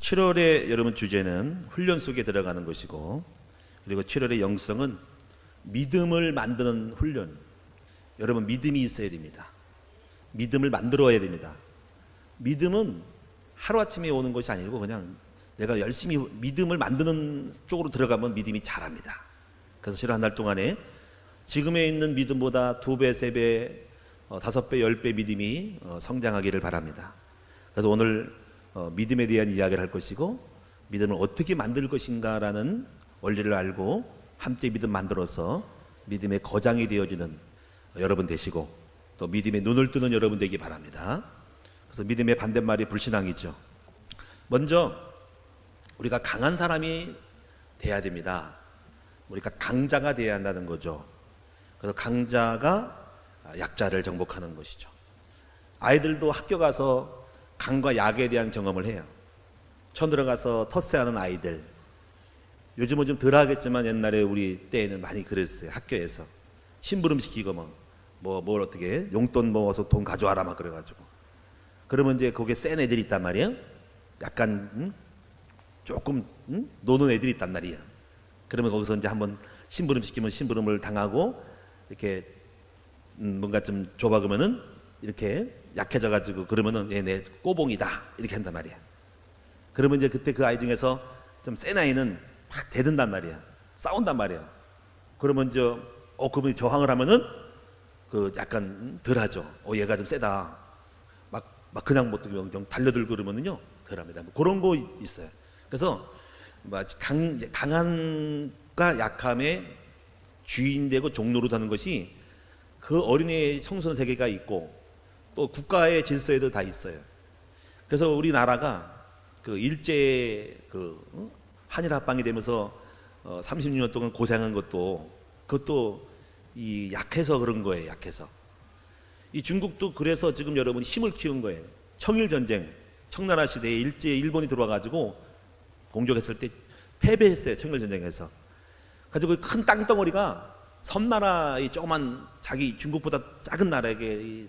7월의 여러분 주제는 훈련 속에 들어가는 것이고, 그리고 7월의 영성은 믿음을 만드는 훈련. 여러분 믿음이 있어야 됩니다. 믿음을 만들어야 됩니다. 믿음은 하루아침에 오는 것이 아니고 그냥 내가 열심히 믿음을 만드는 쪽으로 들어가면 믿음이 자랍니다. 그래서 7월 한 달 동안에 지금에 있는 믿음보다 2배, 3배, 5배, 10배 믿음이 성장하기를 바랍니다. 그래서 오늘 믿음에 대한 이야기를 할 것이고, 믿음을 어떻게 만들 것인가라는 원리를 알고 함께 믿음 만들어서 믿음의 거장이 되어지는 여러분 되시고, 또 믿음의 눈을 뜨는 여러분 되기 바랍니다. 그래서 믿음의 반대말이 불신앙이죠. 먼저 우리가 강한 사람이 돼야 됩니다. 우리가 강자가 돼야 한다는 거죠. 그래서 강자가 약자를 정복하는 것이죠. 아이들도 학교 가서 강과 약에 대한 경험을 해요. 처음 들어가서 텃세하는 아이들, 요즘은 좀 덜 하겠지만 옛날에 우리 때에는 많이 그랬어요. 학교에서 심부름 시키고 뭘 어떻게 용돈 모아서 돈 가져와라 막 그래가지고, 그러면 이제 거기에 센 애들이 있단 말이에요. 약간 조금 노는 애들이 있단 말이에요. 그러면 거기서 이제 한번 심부름 시키면 심부름을 당하고, 이렇게 뭔가 좀 좁아그면은 이렇게 약해져가지고, 그러면은 얘 꼬봉이다 이렇게 한단 말이야. 그러면 이제 그때 그 아이 중에서 좀 센 아이는 막 대든단 말이야. 싸운단 말이야. 그러면 그러면 저항을 하면은 그 약간 덜하죠. 얘가 좀 세다. 막 그냥 못 들고 좀 달려들고 그러면은요 덜합니다. 그런 거 있어요. 그래서 강함과 약함의 주인되고 종노릇하는 것이 그 어린이의 청소년 세계가 있고, 또 국가의 질서에도 다 있어요. 그래서 우리나라가 그 일제 한일 합방이 되면서 30년 동안 고생한 그것도 이 약해서 그런 거예요. 약해서. 이 중국도 그래서 지금 여러분이 힘을 키운 거예요. 청일 전쟁, 청나라 시대에 일본이 들어와가지고 공격했을 때 패배했어요. 청일 전쟁에서. 가지고 큰 땅덩어리가 섬나라, 이 조그만 자기 중국보다 작은 나라에게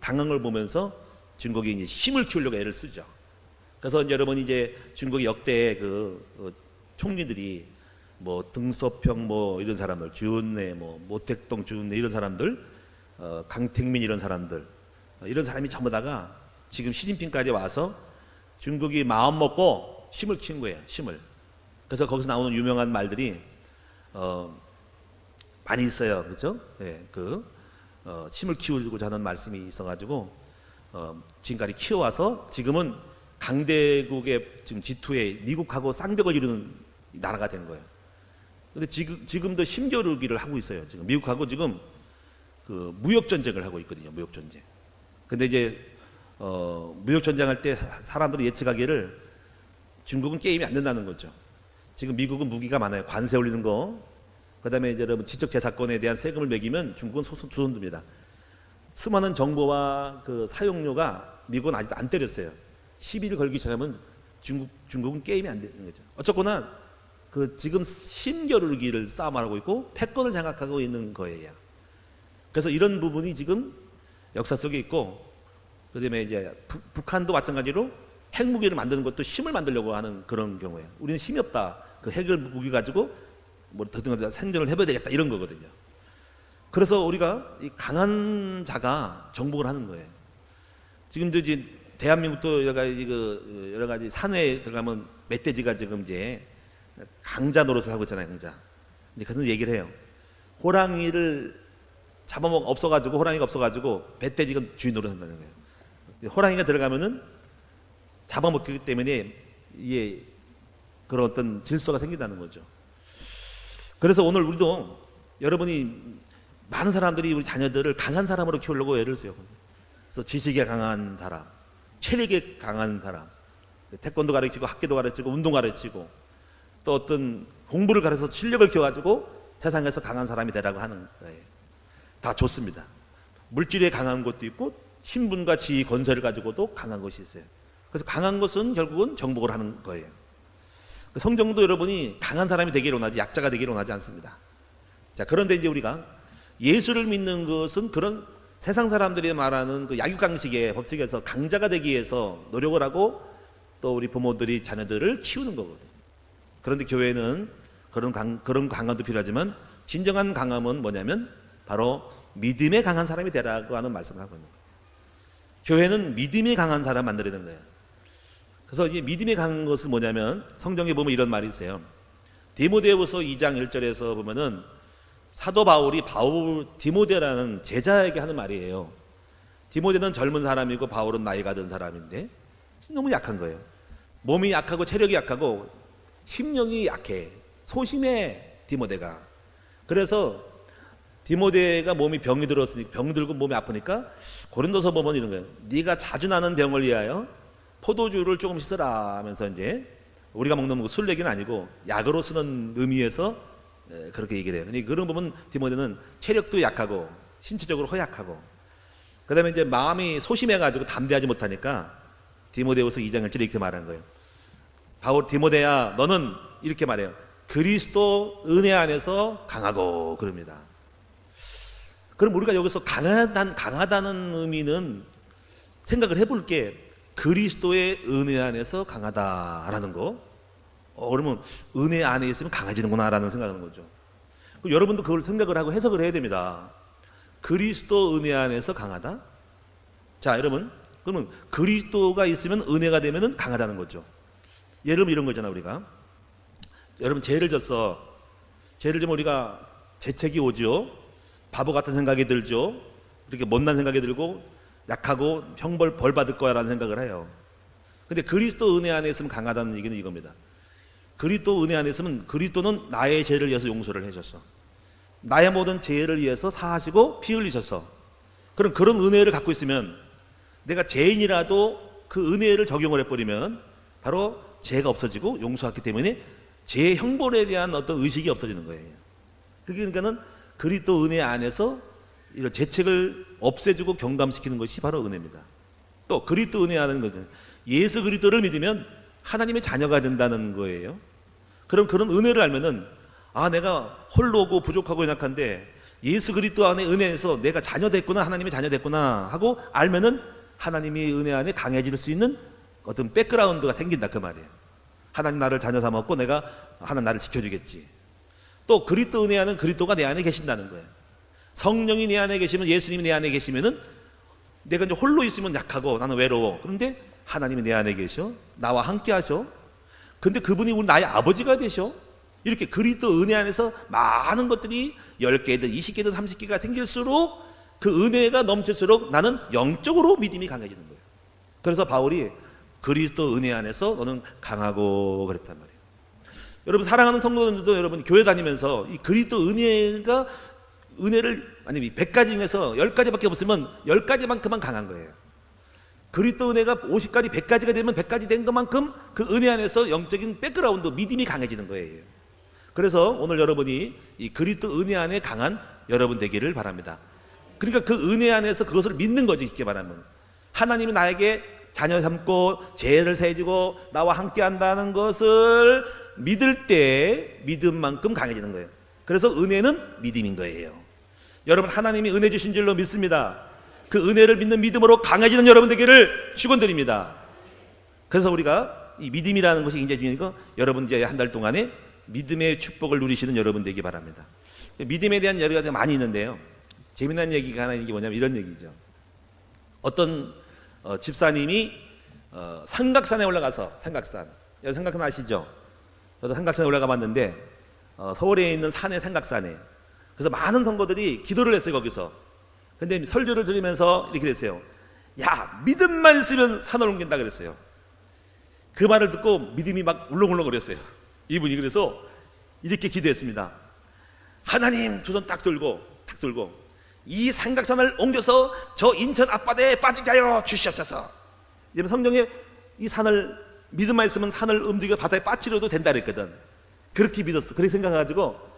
당한 걸 보면서 중국이 이제 힘을 키우려고 애를 쓰죠. 그래서 이제 여러분 이제 중국의 역대 총리들이 등소평 이런 사람들, 주은래, 모택동 주은래 이런 사람들, 강택민 이런 사람들, 이런 사람이 전부 다가 지금 시진핑까지 와서 중국이 마음 먹고 힘을 키운 거예요. 힘을. 그래서 거기서 나오는 유명한 말들이 많이 있어요. 그렇죠? 네, 힘을 키우고자 하는 말씀이 있어가지고 지금까지 키워와서 지금은 강대국의 지금 G2에 미국하고 쌍벽을 이루는 나라가 된 거예요. 근데 지금도 힘겨루기를 하고 있어요. 지금 미국하고 지금 무역 전쟁을 하고 있거든요. 무역 전쟁. 근데 이제 무역 전쟁할 때 사람들이 예측하기를 중국은 게임이 안 된다는 거죠. 지금 미국은 무기가 많아요. 관세 올리는 거. 그다음에 이제 여러분 지적 재산권에 대한 세금을 매기면 중국은 두손듭니다. 수많은 정보와 사용료가 미국은 아직도 안 때렸어요. 시비를 걸기 시작하면 중국은 게임이 안 되는 거죠. 어쨌거나 지금 힘겨루기를 싸움하고 있고 패권을 장악하고 있는 거예요. 그래서 이런 부분이 지금 역사 속에 있고, 그다음에 이제 북한도 마찬가지로 핵무기를 만드는 것도 힘을 만들려고 하는 그런 경우예요. 우리는 힘이 없다. 핵무기 가지고 더듬어 생존을 해봐야 되겠다 이런 거거든요. 그래서 우리가 이 강한 자가 정복을 하는 거예요. 지금도 이제 대한민국도 여러 가지 산에 들어가면 멧돼지가 지금 이제 강자 노릇을 하고 있잖아요. 강자. 근데 그런 얘기를 해요. 호랑이를 호랑이가 없어가지고 멧돼지가 주인 노릇한다는 거예요. 호랑이가 들어가면은 잡아먹기 때문에 이게 그런 어떤 질서가 생긴다는 거죠. 그래서 오늘 우리도 여러분이 많은 사람들이 우리 자녀들을 강한 사람으로 키우려고 애를 써요. 그래서 지식에 강한 사람, 체력에 강한 사람, 태권도 가르치고 학교도 가르치고 운동 가르치고 또 어떤 공부를 가르쳐서 실력을 키워가지고 세상에서 강한 사람이 되라고 하는 거예요. 다 좋습니다. 물질에 강한 것도 있고 신분과 지위, 건설을 가지고도 강한 것이 있어요. 그래서 강한 것은 결국은 정복을 하는 거예요. 성경도 여러분이 강한 사람이 되기를 원하지 약자가 되기를 원하지 않습니다. 자, 그런데 이제 우리가 예수를 믿는 것은 그런 세상 사람들이 말하는 약육강식의 법칙에서 강자가 되기 위해서 노력을 하고 또 우리 부모들이 자녀들을 키우는 거거든요. 그런데 교회는 그런 강함도 필요하지만 진정한 강함은 뭐냐면 바로 믿음에 강한 사람이 되라고 하는 말씀을 하고 있는 거예요. 교회는 믿음이 강한 사람 만들어야 되는 거예요. 그래서 이 믿음이 강한 것은 뭐냐면 성경에 보면 이런 말이 있어요. 디모데후서 2장 1절에서 보면은 사도 바울이 디모데라는 제자에게 하는 말이에요. 디모데는 젊은 사람이고 바울은 나이가 든 사람인데 너무 약한 거예요. 몸이 약하고 체력이 약하고 심령이 약해. 소심해 디모데가. 그래서 디모데가 몸이 병이 들었으니까 병 들고 몸이 아프니까 고린도서 보면 이런 거예요. 네가 자주 나는 병을 위하여 포도주를 조금 씻어라 하면서 이제 우리가 먹는 술 얘기는 아니고 약으로 쓰는 의미에서 그렇게 얘기를 해요. 그러니까 그런 보면 디모데는 체력도 약하고 신체적으로 허약하고 그다음에 이제 마음이 소심해가지고 담대하지 못하니까 디모데후서 2장 1절에 이렇게 말한 거예요. 바울 디모데야 너는 이렇게 말해요. 그리스도 은혜 안에서 강하고 그럽니다. 그럼 우리가 여기서 강하다는 의미는 생각을 해볼 게 그리스도의 은혜 안에서 강하다라는 거. 그러면 은혜 안에 있으면 강해지는구나라는 생각하는 거죠. 여러분도 그걸 생각을 하고 해석을 해야 됩니다. 그리스도 은혜 안에서 강하다? 자, 여러분, 그러면 그리스도가 있으면 은혜가 되면 강하다는 거죠. 예를 들면 이런 거잖아, 우리가. 여러분, 죄를 졌어. 죄를 지면 우리가 재책이 오죠. 바보 같은 생각이 들죠. 이렇게 못난 생각이 들고 약하고 형벌 벌 받을 거야라는 생각을 해요. 근데 그리스도 은혜 안에 있으면 강하다는 얘기는 이겁니다. 그리스도 은혜 안에 있으면 그리스도는 나의 죄를 위해서 용서를 해줬어. 나의 모든 죄를 위해서 사하시고 피 흘리셨어. 그럼 그런 은혜를 갖고 있으면 내가 죄인이라도 그 은혜를 적용을 해버리면 바로 죄가 없어지고 용서했기 때문에 죄 형벌에 대한 어떤 의식이 없어지는 거예요. 그러니까는 그리스도 은혜 안에서 이런 죄책을 없애주고 경감시키는 것이 바로 은혜입니다. 또 그리스도 은혜 하는 거죠. 예수 그리스도를 믿으면 하나님의 자녀가 된다는 거예요. 그럼 그런 은혜를 알면은 내가 홀로고 부족하고 연약한데 예수 그리스도 안에 은혜에서 내가 자녀 됐구나, 하나님의 자녀 됐구나 하고 알면은 하나님의 은혜 안에 강해질 수 있는 어떤 백그라운드가 생긴다 그 말이에요. 하나님 나를 자녀 삼았고 내가 하나님 나를 지켜주겠지. 또 그리스도 은혜 안은 그리스도가 내 안에 계신다는 거예요. 성령이 내 안에 계시면, 예수님이 내 안에 계시면은 내가 이제 홀로 있으면 약하고 나는 외로워. 그런데 하나님이 내 안에 계셔. 나와 함께 하셔. 근데 그분이 우리 나의 아버지가 되셔. 이렇게 그리스도 은혜 안에서 많은 것들이 10개든 20개든 30개가 생길수록 그 은혜가 넘칠수록 나는 영적으로 믿음이 강해지는 거예요. 그래서 바울이 그리스도 은혜 안에서 너는 강하고 그랬단 말이에요. 여러분 사랑하는 성도들도 여러분 교회 다니면서 이 그리스도 은혜를 아니 100가지 중에서 10가지밖에 없으면 10가지만큼만 강한 거예요. 그리스도 은혜가 50가지 100가지가 되면 100가지 된 것만큼 그 은혜 안에서 영적인 백그라운드 믿음이 강해지는 거예요. 그래서 오늘 여러분이 이 그리스도 은혜 안에 강한 여러분 되기를 바랍니다. 그러니까 그 은혜 안에서 그것을 믿는 거지. 쉽게 말하면 하나님이 나에게 자녀 삼고 죄를 세지고 나와 함께 한다는 것을 믿을 때 믿음만큼 강해지는 거예요. 그래서 은혜는 믿음인 거예요. 여러분 하나님이 은혜 주신 줄로 믿습니다. 그 은혜를 믿는 믿음으로 강해지는 여러분 되기를 축원드립니다. 그래서 우리가 이 믿음이라는 것이 굉장히 중요하니까 여러분 이제 한 달 동안에 믿음의 축복을 누리시는 여러분 되기 바랍니다. 믿음에 대한 여러 가지가 많이 있는데요. 재미난 얘기가 하나 있는 게 뭐냐면 이런 얘기죠. 어떤 집사님이 삼각산에 올라가서 삼각산 아시죠? 저도 삼각산에 올라가 봤는데 서울에 있는 산의 삼각산에 그래서 많은 성도들이 기도를 했어요 거기서. 근데 설교를 들으면서 이렇게 됐어요. 야 믿음만 있으면 산을 옮긴다 그랬어요. 그 말을 듣고 믿음이 막 울렁울렁 거렸어요 이분이. 그래서 이렇게 기도했습니다. 하나님 두 손 딱 들고 이 삼각산을 옮겨서 저 인천 앞바다에 빠지게 하여 주시옵소서. 이러면 성경에 이 산을 믿음만 있으면 산을 움직여 바다에 빠뜨려도 된다 그랬거든. 그렇게 믿었어. 그렇게 생각해가지고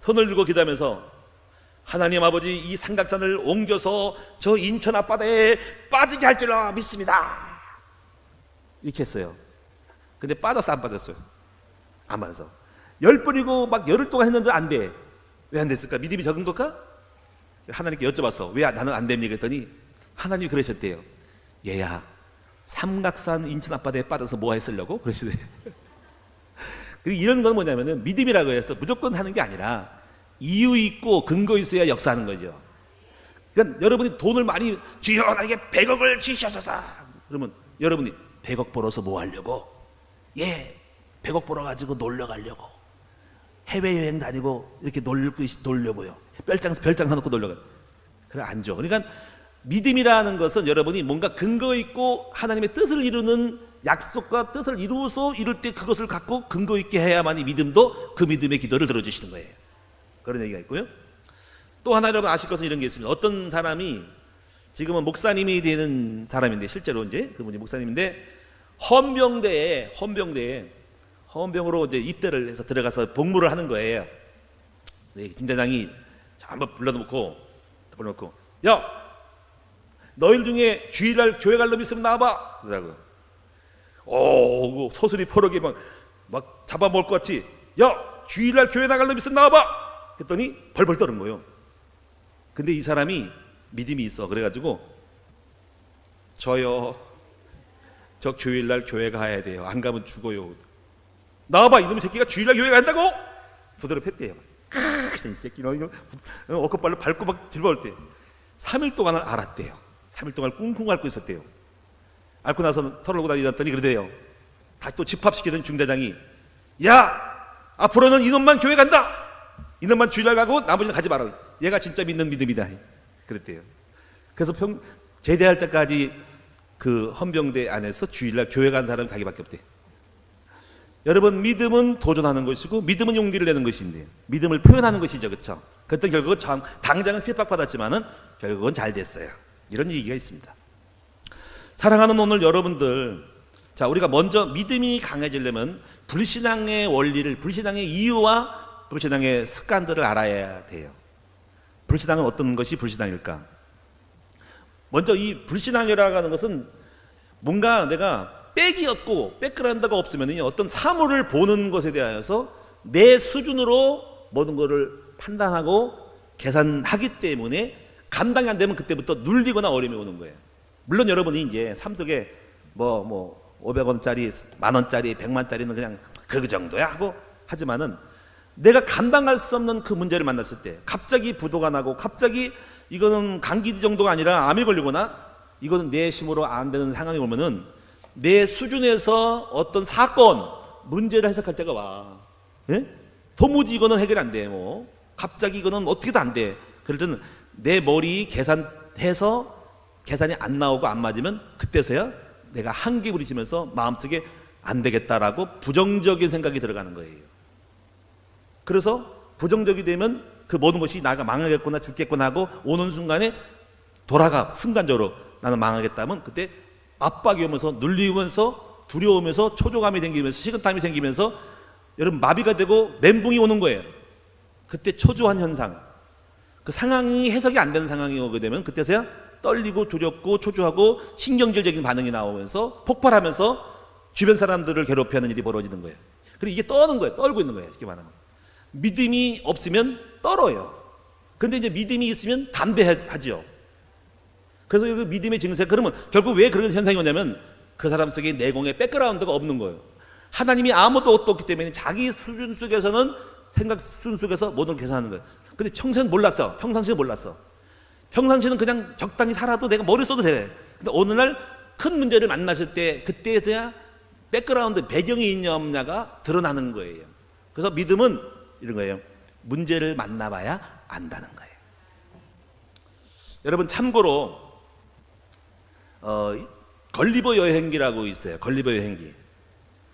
손을 들고 기도하면서 하나님 아버지 이 삼각산을 옮겨서 저 인천 앞바다에 빠지게 할 줄로 믿습니다. 이렇게 했어요. 근데 빠졌어 안 빠졌어요? 안 빠졌어. 10번이고 막 열흘 동안 했는데 안 돼. 왜 안 됐을까? 믿음이 적은 걸까? 하나님께 여쭤봤어. 왜 나는 안 됩니까? 그랬더니 하나님이 그러셨대요. 얘야 삼각산 인천 앞바다에 빠져서 뭐 했으려고 그러시네. 그리고 이런 건 뭐냐면은 믿음이라고 해서 무조건 하는 게 아니라 이유 있고 근거 있어야 역사하는 거죠. 그러니까 여러분이 돈을 많이 주여 나에게 100억을 주시옵소서. 그러면 여러분이 100억 벌어서 뭐 하려고? 예, 100억 벌어가지고 놀러 가려고. 해외여행 다니고 이렇게 놀려고요. 별장 사놓고 놀러 가요. 그래 안 줘. 그러니까 믿음이라는 것은 여러분이 뭔가 근거 있고 하나님의 뜻을 이루는 약속과 뜻을 이루어서 이룰 때 그것을 갖고 근거 있게 해야만이 믿음도 그 믿음의 기도를 들어주시는 거예요. 그런 얘기가 있고요. 또 하나 여러분 아실 것은 이런 게 있습니다. 어떤 사람이 지금은 목사님이 되는 사람인데 실제로 이제 그분이 목사님인데 헌병으로 이제 입대를 해서 들어가서 복무를 하는 거예요. 네, 팀장이 한번 불러놓고 야 너희 중에 주일날 교회 갈 놈 있으면 나와봐 그러더라고요. 오 소설이 포르게 막 잡아먹을 것 같이 야 주일날 교회 나갈 놈 있으면 나와봐 했더니 벌벌 떠는 거예요. 근데 이 사람이 믿음이 있어. 그래가지고 저요 저 주일날 교회 가야 돼요. 안 가면 죽어요. 나와봐 이놈의 새끼가 주일날 교회 간다고? 부드럽 했대요. 이 새끼 너 이거 어깨발로 밟고 막 들어올 때 3일 동안을 알았대요. 3일 동안 꿍꿍 앓고 있었대요. 앓고 나서 털을 다니더니 그러대요. 다시 또 집합시키던 중대장이 야 앞으로는 이놈만 교회 간다. 이놈만 주일날 가고 나머지는 가지 마라. 얘가 진짜 믿는 믿음이다. 그랬대요. 그래서 제대할 때까지 그 헌병대 안에서 주일날 교회 간 사람은 자기밖에 없대. 여러분 믿음은 도전하는 것이고 믿음은 용기를 내는 것인데 믿음을 표현하는 것이죠. 그렇죠? 그랬더니 결국은 당장은 핍박받았지만은 결국은 잘 됐어요. 이런 얘기가 있습니다. 사랑하는 오늘 여러분들, 자 우리가 먼저 믿음이 강해지려면 불신앙의 원리를, 불신앙의 이유와 불신앙의 습관들을 알아야 돼요. 불신앙은 어떤 것이 불신앙일까? 먼저 이 불신앙이라고 하는 것은 뭔가 내가 백이 없고 백그라운드가 없으면 어떤 사물을 보는 것에 대하여서 내 수준으로 모든 것을 판단하고 계산하기 때문에 감당이 안 되면 그때부터 눌리거나 어려움이 오는 거예요. 물론 여러분이 이제 삶 속에 뭐 500원짜리, 만원짜리, 100만짜리는 그냥 그 정도야 하고 하지만은 내가 감당할 수 없는 그 문제를 만났을 때 갑자기 부도가 나고 갑자기 이거는 감기 정도가 아니라 암에 걸리거나 이거는 내 힘으로 안 되는 상황이 오면은 내 수준에서 어떤 사건, 문제를 해석할 때가 와. 예? 도무지 이거는 해결 안 돼. 뭐 갑자기 이거는 어떻게도 안 돼. 그럴 때는 내 머리 계산해서 계산이 안 나오고 안 맞으면 그때서야 내가 한기 부리치면서 마음속에 안 되겠다라고 부정적인 생각이 들어가는 거예요. 그래서 부정적이 되면 그 모든 것이 나가 망하겠구나 죽겠구나 하고 오는 순간에 돌아가 순간적으로 나는 망하겠다 하면 그때 압박이 오면서 눌리면서 두려우면서 초조감이 생기면서 식은땀이 생기면서 여러분 마비가 되고 멘붕이 오는 거예요. 그때 초조한 현상, 그 상황이 해석이 안 되는 상황이 오게 되면 그때서야 떨리고 두렵고 초조하고 신경질적인 반응이 나오면서 폭발하면서 주변 사람들을 괴롭히는 일이 벌어지는 거예요. 그리고 이게 떠는 거예요. 떨고 있는 거예요. 쉽게 말하면 믿음이 없으면 떨어요. 그런데 이제 믿음이 있으면 담대하죠. 그래서 그 믿음의 증세, 그러면 결국 왜 그런 현상이 오냐면 그 사람 속에 내공의 백그라운드가 없는 거예요. 하나님이 아무도 없기 때문에 자기 수준 속에서는 생각 수준 속에서 모든 걸 계산하는 거예요. 근데 평상시는 몰랐어. 평상시는 그냥 적당히 살아도 내가 머리 써도 돼. 근데 어느 날 큰 문제를 만나실 때 그때에서야 백그라운드 배경이 있냐 없냐가 드러나는 거예요. 그래서 믿음은 이런 거예요. 문제를 만나봐야 안다는 거예요. 여러분 참고로 걸리버 여행기라고 있어요. 걸리버 여행기.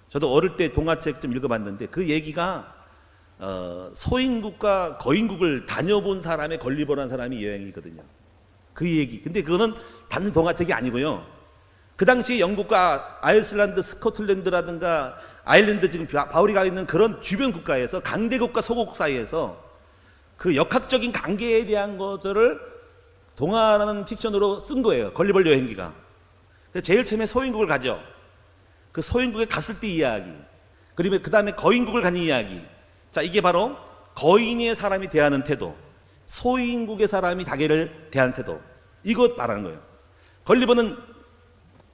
저도 어릴 때 동화책 좀 읽어봤는데 그 얘기가 소인국과 거인국을 다녀본 사람의 걸리버라는 사람이 여행이거든요. 그 얘기. 근데 그거는 단순 동화책이 아니고요. 그 당시 영국과 아이슬란드, 스코틀랜드라든가 아일랜드 지금 바울이 가 있는 그런 주변 국가에서 강대국과 소국 사이에서 그 역학적인 관계에 대한 것들을 동화라는 픽션으로 쓴 거예요. 걸리버 여행기가. 제일 처음에 소인국을 가죠. 그 소인국에 갔을 때 이야기. 그리고 그 다음에 거인국을 간 이야기. 자, 이게 바로 거인의 사람이 대하는 태도, 소인국의 사람이 자기를 대하는 태도. 이것 말하는 거예요. 걸리버는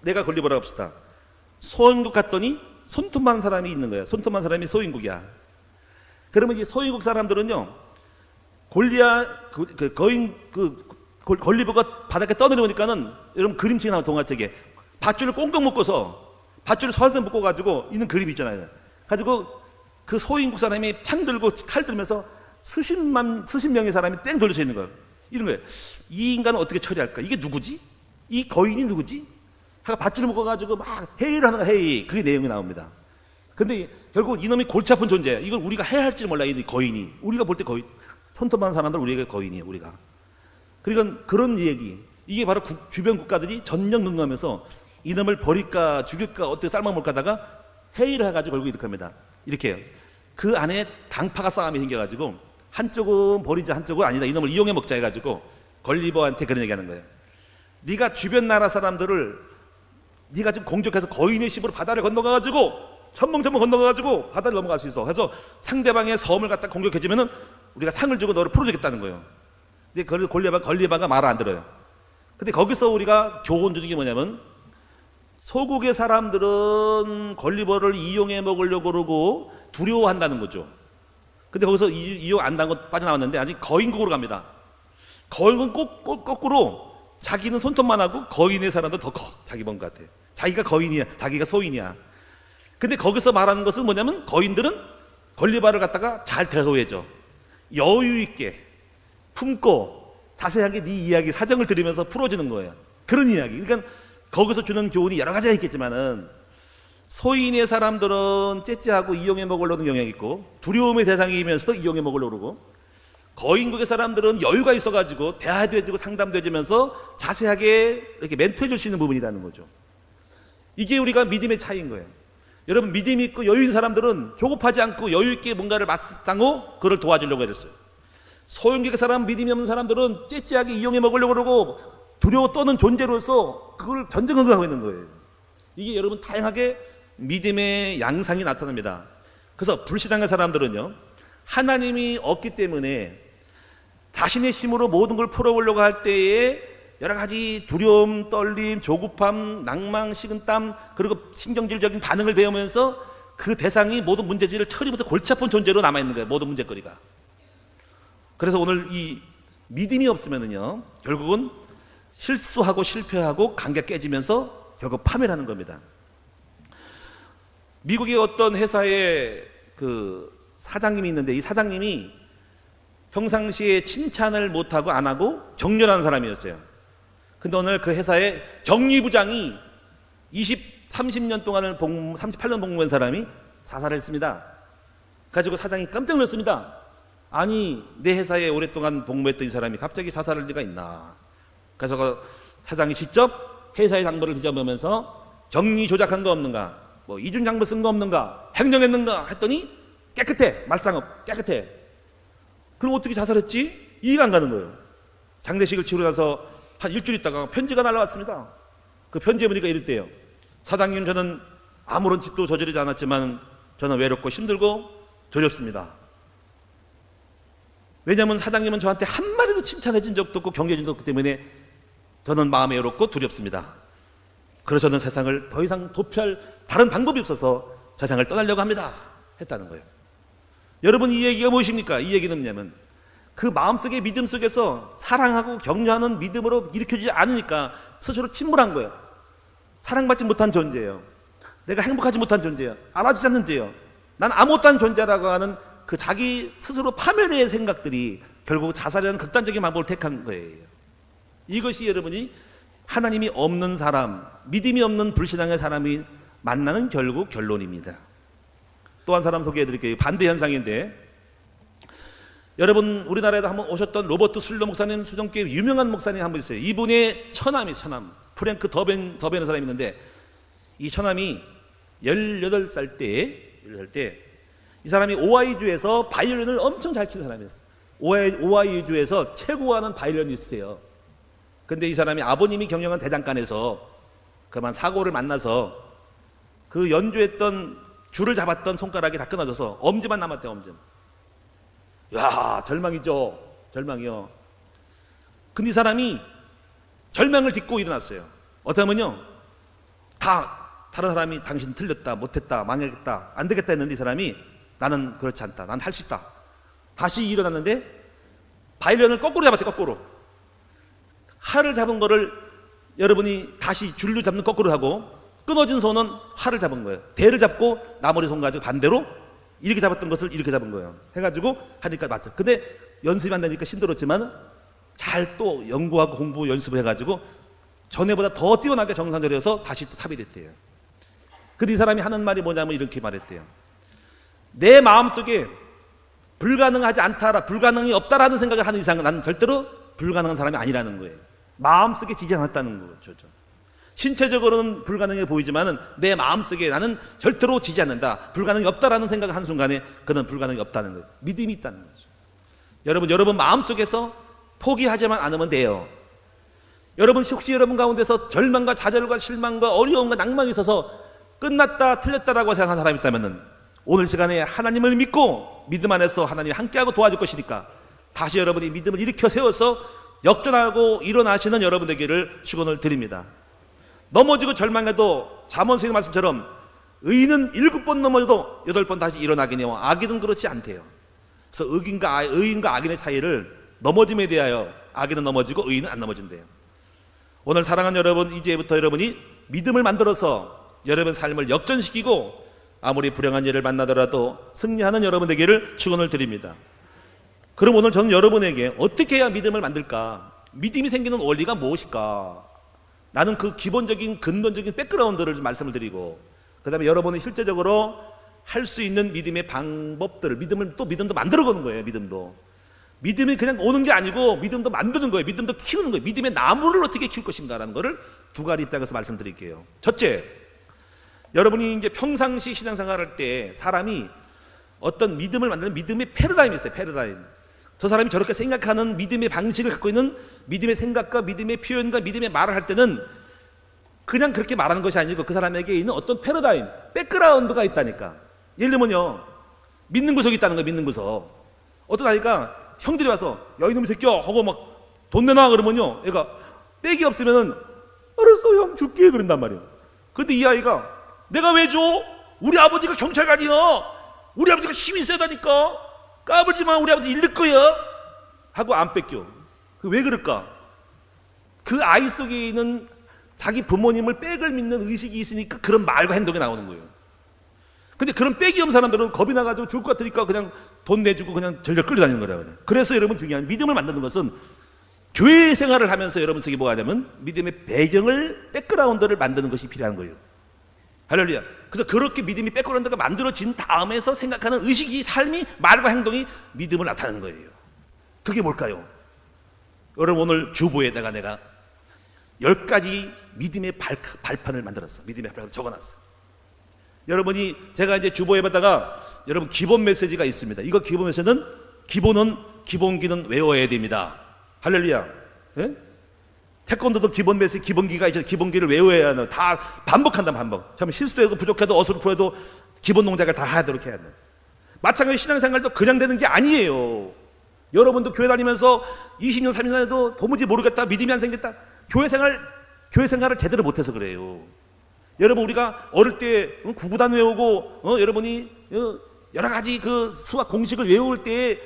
내가 걸리버라고 합시다. 소인국 갔더니 손톱만 사람이 있는 거야. 손톱만 사람이 소인국이야. 그러면 이 소인국 사람들은요, 걸리버가 바닥에 떠내려오니까는, 여러분 그림책이 나온 동화책에 밧줄을 꽁꽁 묶어서, 밧줄을 서서 묶어가지고 있는 그림이 있잖아요. 가지고 그 소인국 사람이 창 들고 칼 들면서 수십 명의 사람이 땡 돌려서 있는 거예요. 이런 거예요. 이 인간은 어떻게 처리할까? 이게 누구지? 이 거인이 누구지? 하고 밧줄을 묶어가지고 막 회의를 하는 거야. 회의. 그게 내용이 나옵니다. 근데 결국 이놈이 골치 아픈 존재야. 이걸 우리가 해야 할지 몰라. 이 거인이. 우리가 볼 때 거인, 손톱만 사람들 우리가 거인이에요. 우리가. 그러니까 그런 얘기. 이게 바로 주변 국가들이 전전긍긍하면서 이놈을 버릴까 죽일까 어떻게 삶아먹을까 하다가 회의를 해가지고 결국 이렇게 합니다. 이렇게 해요. 그 안에 당파가 싸움이 생겨가지고 한쪽은 버리자, 한쪽은 아니다, 이놈을 이용해 먹자 해가지고 걸리버한테 그런 얘기하는 거예요. 네가 주변 나라 사람들을 네가 지금 공격해서 거인의 힘으로 바다를 건너가가지고 천멍천멍 건너가가지고 바다를 넘어갈 수 있어. 그래서 상대방의 섬을 갖다 공격해주면은 우리가 상을 주고 너를 풀어주겠다는 거예요. 근데 걸리버가 말을 안 들어요. 근데 거기서 우리가 교훈 주는 게 뭐냐면, 소국의 사람들은 걸리버를 이용해 먹으려고 그러고 두려워한다는 거죠. 근데 거기서 이용 안 한 거 빠져나왔는데 아직 거인국으로 갑니다. 거인은 거꾸로 자기는 손톱만 하고 거인의 사람도 더 커. 자기 뭔 것 같아. 자기가 거인이야. 자기가 소인이야. 근데 거기서 말하는 것은 뭐냐면, 거인들은 걸리버를 갖다가 잘 대우해줘. 여유 있게 품고 자세하게 네 이야기 사정을 들으면서 풀어주는 거예요. 그런 이야기. 그러니까 거기서 주는 교훈이 여러 가지가 있겠지만은, 소인의 사람들은 째째하고 이용해 먹으려는 경향이 있고 두려움의 대상이면서도 이용해 먹으려고 그러고, 거인국의 사람들은 여유가 있어가지고 대화도 해주고 상담도 해주면서 자세하게 이렇게 멘토해 줄 수 있는 부분이라는 거죠. 이게 우리가 믿음의 차이인 거예요. 여러분, 믿음이 있고 여유 있는 사람들은 조급하지 않고 여유 있게 뭔가를 맞상고 그를 도와주려고 했어요. 소인국의 사람, 믿음이 없는 사람들은 째째하게 이용해 먹으려고 그러고 두려워 떠는 존재로서 그걸 전쟁하고 있는 거예요. 이게 여러분 다양하게 믿음의 양상이 나타납니다. 그래서 불신앙의 사람들은요, 하나님이 없기 때문에 자신의 힘으로 모든 걸 풀어보려고 할 때에 여러 가지 두려움, 떨림, 조급함, 낭망, 식은땀, 그리고 신경질적인 반응을 배우면서 그 대상이 모든 문제지를 처리부터 골치 아픈 존재로 남아있는 거예요. 모든 문제거리가. 그래서 오늘 이 믿음이 없으면은요, 결국은 실수하고 실패하고 관계 깨지면서 결국 파멸하는 겁니다. 미국의 어떤 회사에 그 사장님이 있는데, 이 사장님이 평상시에 칭찬을 못하고 안 하고 격렬한 사람이었어요. 근데 오늘 그 회사의 정리부장이 30년 동안을 38년 복무한 사람이 자살을 했습니다. 가지고 사장이 깜짝 놀랐습니다. 아니, 내 회사에 오랫동안 복무했던 이 사람이 갑자기 자살할 리가 있나. 그래서 그 사장이 직접 회사의 장부를 뒤져보면서 정리 조작한 거 없는가, 뭐 이중 장부 쓴 거 없는가, 횡령했는가 했더니 깨끗해. 말짱업 깨끗해. 그럼 어떻게 자살했지? 이해가 안 가는 거예요. 장례식을 치르고 나서 한 일주일 있다가 편지가 날라왔습니다. 그 편지에 보니까 이랬대요. 사장님, 저는 아무런 짓도 저지르지 않았지만 저는 외롭고 힘들고 두렵습니다. 왜냐하면 사장님은 저한테 한마디도 칭찬해 준 적도 없고 격려해 준 적도 없기 때문에 저는 마음이 외롭고 두렵습니다. 그래서 저는 세상을 더 이상 도피할 다른 방법이 없어서 세상을 떠나려고 합니다. 했다는 거예요. 여러분, 이 얘기가 무엇입니까? 이 얘기는 뭐냐면, 그 마음속의 믿음 속에서 사랑하고 격려하는 믿음으로 일으켜지지 않으니까 스스로 침몰한 거예요. 사랑받지 못한 존재예요. 내가 행복하지 못한 존재예요. 알아주지 않는 존재예요. 난 아무것도 안 존재라고 하는 그 자기 스스로 파멸의 생각들이 결국 자살이라는 극단적인 방법을 택한 거예요. 이것이 여러분이 하나님이 없는 사람, 믿음이 없는 불신앙의 사람이 만나는 결국 결론입니다. 또 한 사람 소개해 드릴게요. 반대 현상인데, 여러분 우리나라에도 한번 오셨던 로버트 술로 목사님, 수정교회 유명한 목사님 한 분 있어요. 이분의 처남이 프랭크 더벤 사람이 있는데, 이 처남이 18살 때 이 사람이 오하이주에서 바이올린을 엄청 잘 치는 사람이었어요. 오하이주에서 최고하는 바이올리니스트예요. 근데 이 사람이 아버님이 경영한 대장간에서 그만 사고를 만나서 그 연주했던 줄을 잡았던 손가락이 다 끊어져서 엄지만 남았대요. 엄지. 야, 절망이죠. 절망이요. 근데 이 사람이 절망을 딛고 일어났어요. 어떻게 하면요, 다른 사람이 당신 틀렸다, 못했다, 망했다, 안 되겠다 했는데 이 사람이 나는 그렇지 않다, 난 할 수 있다. 다시 일어났는데 바이올린을 거꾸로 잡았대. 거꾸로. 활을 잡은 거를 여러분이 다시 줄로 잡는 거꾸로 하고, 끊어진 손은 활을 잡은 거예요. 대를 잡고 나머지 손 가지고 반대로 이렇게 잡았던 것을 이렇게 잡은 거예요. 해가지고 하니까 맞죠. 근데 연습이 안 되니까 힘들었지만 잘 또 연구하고 공부 연습을 해가지고 전에보다 더 뛰어나게 정상적이어서 다시 또 탑이 됐대요. 근데 이 사람이 하는 말이 뭐냐면 이렇게 말했대요. 내 마음속에 불가능하지 않다라, 불가능이 없다라는 생각을 하는 이상 나는 절대로 불가능한 사람이 아니라는 거예요. 마음속에 지지 않았다는 거죠. 신체적으로는 불가능해 보이지만은 내 마음속에 나는 절대로 지지 않는다, 불가능이 없다라는 생각을 하는 순간에 그는 불가능이 없다는 거예요. 믿음이 있다는 거죠. 여러분 마음속에서 포기하지만 않으면 돼요. 여러분 혹시 여러분 가운데서 절망과 좌절과 실망과 어려움과 낭망이 있어서 끝났다, 틀렸다라고 생각하는 사람이 있다면은 오늘 시간에 하나님을 믿고 믿음 안에서 하나님이 함께하고 도와줄 것이니까 다시 여러분이 믿음을 일으켜 세워서 역전하고 일어나시는 여러분 되기를 축원을 드립니다. 넘어지고 절망해도 잠언서의 말씀처럼 의인은 7번 넘어져도 8번 다시 일어나기니와 악인은 그렇지 않대요. 그래서 의인과 악인의 차이를 넘어짐에 대하여 악인은 넘어지고 의인은 안 넘어진대요. 오늘 사랑하는 여러분, 이제부터 여러분이 믿음을 만들어서 여러분 삶을 역전시키고 아무리 불행한 일을 만나더라도 승리하는 여러분 되기를 축원을 드립니다. 그럼 오늘 저는 여러분에게 어떻게 해야 믿음을 만들까? 믿음이 생기는 원리가 무엇일까? 라는 그 기본적인 근본적인 백그라운드를 좀 말씀을 드리고, 그 다음에 여러분이 실제적으로 할 수 있는 믿음의 방법들을, 믿음도 만들어가는 거예요. 믿음이 그냥 오는 게 아니고 믿음도 만드는 거예요. 믿음도 키우는 거예요. 믿음의 나무를 어떻게 키울 것인가라는 거를 두 가지 입장에서 말씀드릴게요. 첫째, 여러분이 이제 평상시 신앙생활할 때 사람이 어떤 믿음을 만드는 믿음의 패러다임이 있어요. 패러다임. 저 사람이 저렇게 생각하는 믿음의 방식을 갖고 있는 믿음의 생각과 믿음의 표현과 믿음의 말을 할 때는 그냥 그렇게 말하는 것이 아니고 그 사람에게 있는 어떤 패러다임, 백그라운드가 있다니까. 예를 들면요, 믿는 구석이 있다는 거예요. 믿는 구석. 어떤 아이가 형들이 와서 야 이놈의 새끼야 하고 막 돈 내놔 그러면요, 얘가 백이 없으면은 알았어 형 줄게 그런단 말이에요. 근데 이 아이가 내가 왜 줘? 우리 아버지가 경찰관이야. 우리 아버지가 힘이 세다니까. 까불지 마. 우리 아버지 잃을 거야. 하고 안 뺏겨. 왜 그럴까? 그 아이 속에 있는 자기 부모님을 백을 믿는 의식이 있으니까 그런 말과 행동이 나오는 거예요. 근데 그런 백이 없는 사람들은 겁이 나가지고 줄 것 같으니까 그냥 돈 내주고 그냥 절절 끌려다니는 거라 그래. 그래서 여러분 중요한 믿음을 만드는 것은 교회 생활을 하면서 여러분 속에 뭐 하냐면 믿음의 배경을, 백그라운드를 만드는 것이 필요한 거예요. 할렐루야. 그래서 그렇게 믿음이 백그라운드가 만들어진 다음에서 생각하는 의식이, 삶이, 말과 행동이 믿음을 나타내는 거예요. 그게 뭘까요? 여러분 오늘 주보에다가 내가 10가지 믿음의 발판을 만들었어. 믿음의 발판을 적어놨어. 여러분이 제가 이제 주보에다가 여러분 기본 메시지가 있습니다. 이거 기본 메시지는 기본기는 외워야 됩니다. 할렐루야. 예? 태권도도 기본 메시지, 기본기가 있죠. 기본기를 외워야 하는, 다 반복한다, 반복. 참 실수해도 부족해도 어설프해도 기본 동작을 다 하도록 해야 돼. 마찬가지로 신앙생활도 그냥 되는 게 아니에요. 여러분도 교회 다니면서 20년, 30년 해도 도무지 모르겠다, 믿음이 안 생겼다. 교회 생활을 제대로 못해서 그래요. 여러분 우리가 어릴 때 구구단 외우고 여러분이 여러 가지 그 수학 공식을 외울 때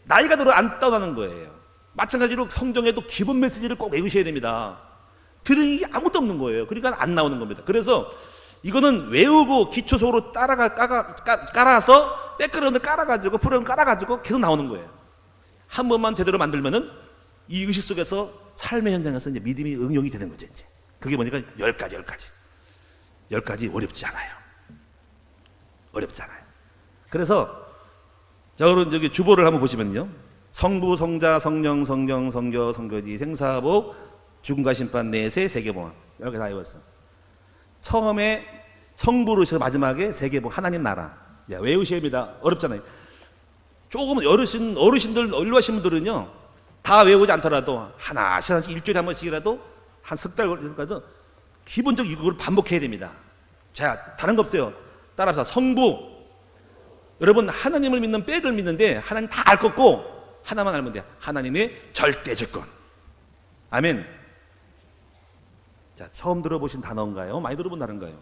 나이가 들어 안 떠나는 거예요. 마찬가지로 성경에도 기본 메시지를 꼭 외우셔야 됩니다. 들은 게 아무것도 없는 거예요. 그러니까 안 나오는 겁니다. 그래서 이거는 외우고 기초적으로 깔아서 백그라운드 깔아가지고 프로그램 깔아가지고 계속 나오는 거예요. 한 번만 제대로 만들면은 이 의식 속에서 삶의 현장에서 이제 믿음이 응용이 되는 거죠. 이제 그게 뭐니까 10가지 어렵지 않아요. 어렵지 않아요. 그래서 저기 주보를 한번 보시면요, 성부, 성자, 성령, 성령, 성교, 성교지, 생사복, 죽음과 심판, 내세, 세계봉합, 이렇게 다 외웠어. 처음에 성부로 시작, 마지막에 세계봉, 하나님 나라. 야, 외우셔야 합니다. 어렵잖아요. 조금 어르신들, 일하신 분들은요, 다 외우지 않더라도 하나씩 일주일에 한 번씩이라도 한 석 달 걸려서 기본적 이걸 반복해야 됩니다. 자, 다른 거 없어요. 따라서 성부. 여러분 하나님을 믿는 백을 믿는데 하나님 다 알 것고 하나만 알면 돼요. 하나님의 절대 주권. 아멘. 자, 처음 들어보신 단어인가요? 많이 들어본 단어인가요?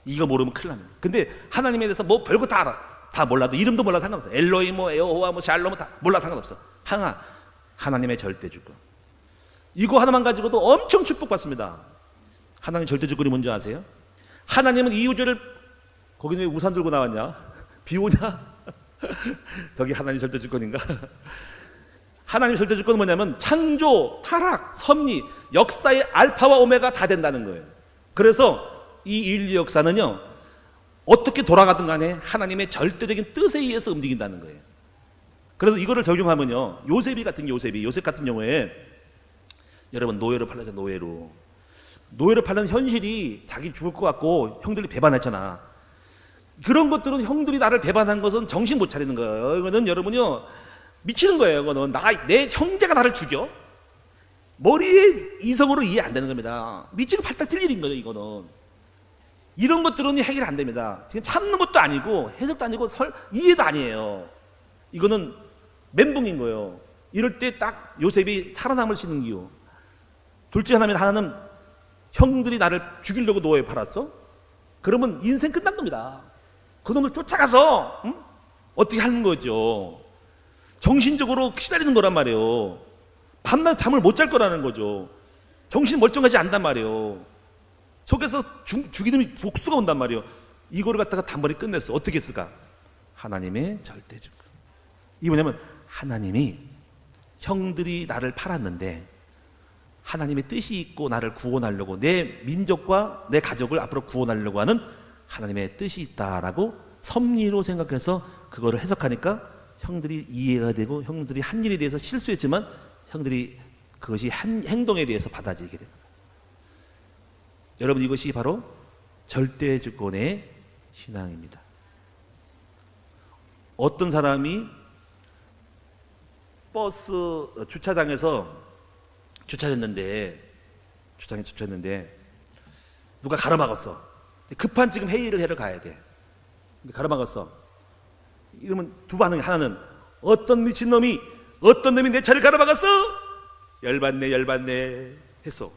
이거 모르면 큰일 납니다. 근데 하나님에 대해서 뭐 별거 다 알아. 다 몰라도 이름도 몰라 상관없어. 엘로이 뭐 에호와 뭐 샬롬 다 몰라 상관없어. 하나님의 절대 주권. 이거 하나만 가지고도 엄청 축복받습니다. 하나님 절대 주권이 뭔지 아세요? 하나님은 이 우주를, 거기는 왜 우산 들고 나왔냐? 비 오냐? 저기 하나님 절대 주권인가? 하나님 절대 주권은 뭐냐면 창조, 타락, 섭리, 역사의 알파와 오메가 다 된다는 거예요. 그래서 이 인류 역사는요, 어떻게 돌아가든 간에 하나님의 절대적인 뜻에 의해서 움직인다는 거예요. 그래서 이거를 적용하면요, 요셉 같은 경우에 여러분 노예로 팔렸잖아요. 노예로 팔린 현실이 자기 죽을 것 같고 형들이 배반했잖아. 그런 것들은 형들이 나를 배반한 것은 정신 못 차리는 거예요. 이거는 여러분요 미치는 거예요. 이거는 내 형제가 나를 죽여? 머리에 이성으로 이해 안 되는 겁니다. 미치고 팔딱 뛸 일인 거예요. 이거는 이런 것들은 해결 안 됩니다. 지금 참는 것도 아니고 해석도 아니고 이해도 아니에요. 이거는 멘붕인 거예요. 이럴 때 딱 요셉이 살아남을 수 있는 이유, 둘 중에 하나는 형들이 나를 죽이려고 노예에 팔았어? 그러면 인생 끝난 겁니다. 그놈을 쫓아가서 어떻게 하는 거죠. 정신적으로 시달리는 거란 말이에요. 밤낮 잠을 못 잘 거라는 거죠. 정신 멀쩡하지 않단 말이에요. 속에서 죽이는 복수가 온단 말이에요. 이거를 갖다가 단번에 끝냈어. 어떻게 했을까? 하나님의 절대주권. 이게 뭐냐면 하나님이 형들이 나를 팔았는데 하나님의 뜻이 있고 나를 구원하려고, 내 민족과 내 가족을 앞으로 구원하려고 하는 하나님의 뜻이 있다라고 섭리로 생각해서 그거를 해석하니까 형들이 이해가 되고 형들이 한 일에 대해서 실수했지만 형들이 그것이 한 행동에 대해서 받아들이게 됩니다. 여러분, 이것이 바로 절대주권의 신앙입니다. 어떤 사람이 버스 주차장에서 주차했는데 누가 가로막았어. 급한 지금 회의를 하러 가야 돼. 근데 가로막았어. 이러면 두 반응이, 하나는 어떤 미친놈이 내 차를 가로막았어? 열받네 했어.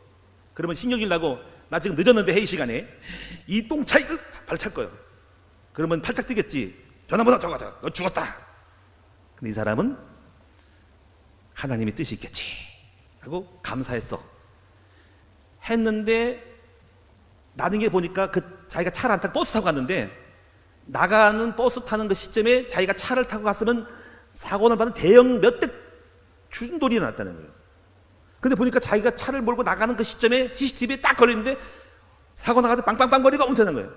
그러면 신경질 나고 나 지금 늦었는데 회의 시간에 이 똥차 이거 발로 찰 거예요. 그러면 팔짝 뛰겠지. 전화번호 적어, 너 죽었다. 근데 이 사람은 하나님의 뜻이 있겠지 하고 감사했어. 했는데 나중에 보니까 자기가 차를 안 타고 버스 타고 갔는데, 나가는 버스 타는 그 시점에 자기가 차를 타고 갔으면 사고를 받은 대형 몇 대 충돌이 났다는 거예요. 근데 보니까 자기가 차를 몰고 나가는 그 시점에 CCTV에 딱 걸리는데 사고 나가서 빵빵빵거리가 엄청난 거예요.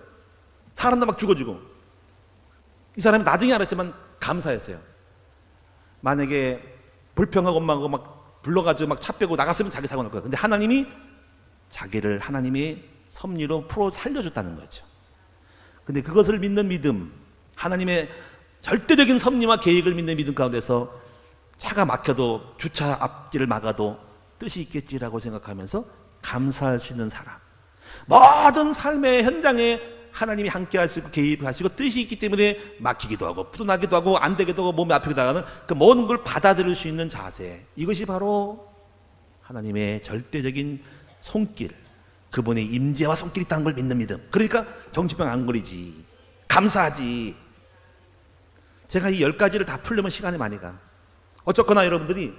사람도 막 죽어지고. 이 사람이 나중에 알았지만 감사했어요. 만약에 불평하고 엄마하고 막 불러가지고 막 차 빼고 나갔으면 자기 사고 날 거예요. 근데 하나님이 자기를 하나님의 섭리로 풀어 살려줬다는 거죠. 근데 그것을 믿는 믿음, 하나님의 절대적인 섭리와 계획을 믿는 믿음 가운데서 차가 막혀도 주차 앞길을 막아도 뜻이 있겠지라고 생각하면서 감사할 수 있는 사람, 모든 삶의 현장에 하나님이 함께 하시고 개입하시고 뜻이 있기 때문에 막히기도 하고 부도나기도 하고 안 되기도 하고 몸이 아프기도 하는 그 모든 걸 받아들일 수 있는 자세, 이것이 바로 하나님의 절대적인 손길, 그분의 임재와 손길이 있다는 걸 믿는 믿음. 그러니까 정신병 안 걸리지, 감사하지. 제가 이 10가지를 다 풀려면 시간이 많이 가. 어쨌거나 여러분들이,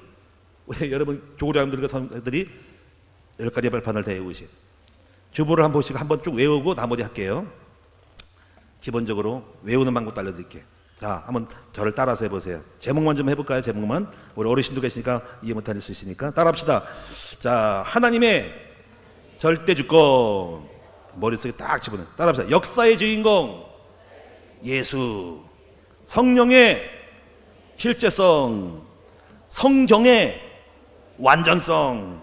여러분 교우자님들과 선생들이 10가지 발판을 다 외우시. 주보를 한 번씩 한번 쭉 외우고 나머지 할게요. 기본적으로 외우는 방법도 알려드릴게요. 자, 한번 저를 따라서 해보세요. 제목만 좀 해볼까요? 제목만. 우리 어르신도 계시니까 이해 못할 수 있으니까 따라합시다. 자, 하나님의 절대주권, 머릿속에 딱 집어넣어. 따라합시다. 역사의 주인공 예수, 성령의 실제성, 성경의 완전성,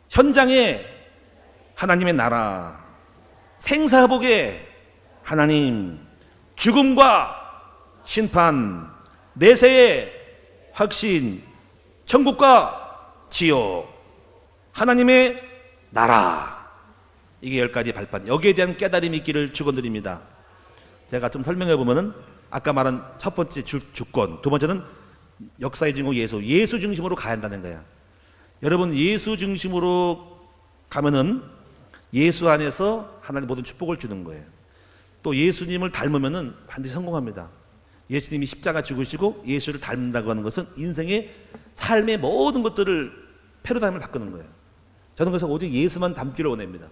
현장의 하나님의 나라, 생사복의 하나님, 죽음과 심판, 내세의 확신, 천국과 지옥, 하나님의 나라. 이게 10가지 발판. 여기에 대한 깨달음이 있기를 축원드립니다. 제가 좀 설명해 보면은 아까 말한 첫 번째 주권, 두 번째는 역사의 주인공 예수 중심으로 가야 한다는 거야. 여러분, 예수 중심으로 가면은 예수 안에서 하나님 모든 축복을 주는 거예요. 또 예수님을 닮으면은 반드시 성공합니다. 예수님이 십자가 죽으시고 예수를 닮는다고 하는 것은 인생의 삶의 모든 것들을 패러다임을 바꾸는 거예요. 저는 그래서 오직 예수만 닮기를 원합니다.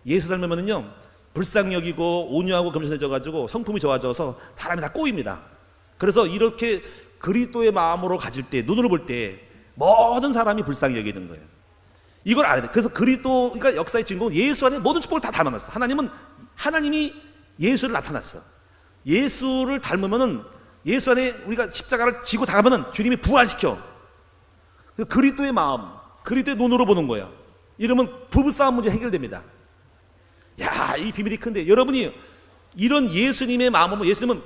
예수 닮으면은요, 불쌍히 여기고 온유하고 겸손해져가지고 성품이 좋아져서 사람이 다 꼬입니다. 그래서 이렇게 그리스도의 마음으로 가질 때, 눈으로 볼 때 모든 사람이 불쌍히 여기는 거예요. 이걸 알아야 돼. 그래서 그리스도가 역사의 주인공은 예수 안에 모든 축복을 다 담아놨어. 하나님이 예수를 나타났어. 예수를 닮으면은 예수 안에 우리가 십자가를 지고 다가면은 주님이 부활시켜. 그리스도의 마음, 그리스도의 눈으로 보는 거야. 이러면 부부싸움 문제 해결됩니다. 야, 이 비밀이 큰데, 여러분이 이런 예수님의 마음은, 예수님은